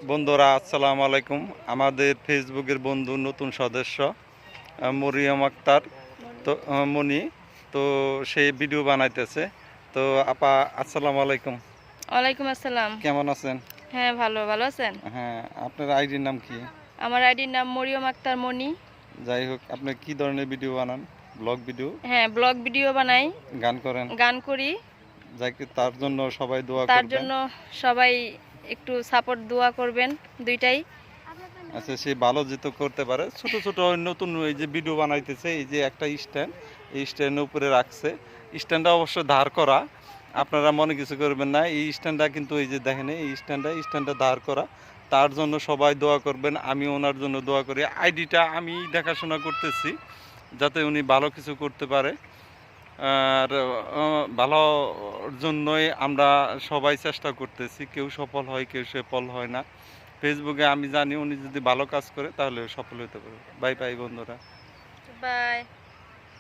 বন্ধুরা আসসালামু আলাইকুম। আমাদের ফেসবুকের বন্ধু নতুন সদস্য মরিয়ম আক্তার তো মনি, তো সেই ভিডিও বানাইতেছে। তো আপা আসসালামু আলাইকুম, ওয়ালাইকুম আসসালাম। কেমন আছেন? হ্যাঁ, ভালো আছেন? হ্যাঁ, আপনার আইডির নাম কি? আমার আইডির নাম মরিয়ম আক্তার মনি। যাই হোক, আপনি কি ধরনের ভিডিও বানান? Blog video? হ্যাঁ, ব্লগ ভিডিও বানাই, গান করেন? গান করি। যাই তার জন্য সবাই দোয়া তার করবেন। জন্য সবাই একটু সাপোর্ট দোয়া করবেন, দুইটাই। আচ্ছা, সে ভালো যেহেতু করতে পারে, ছোট ছোট নতুন এই যে ভিডিও বানাইতেছে, এই যে একটা স্ট্যান্ড, এই স্ট্যান্ডের উপরে রাখছে। স্ট্যান্ডটা অবশ্য ধার করা, আপনারা মনে কিছু করবেন না। এই স্ট্যান্ডটা কিন্তু এই যে দেখেন, এই স্ট্যান্ডটা ধার করা। তার জন্য সবাই দোয়া করবেন, আমি ওনার জন্য দোয়া করি। আইডিটা আমি দেখাশোনা করতেছি যাতে উনি ভালো কিছু করতে পারে। আর ভালোর জন্যই আমরা সবাই চেষ্টা করতেছি। কেউ সফল হয়, কেউ সফল হয় না। ফেসবুকে আমি জানি উনি যদি ভালো কাজ করে তাহলে সফল হতে পারে। বাই বাই বন্ধুরা। বাই।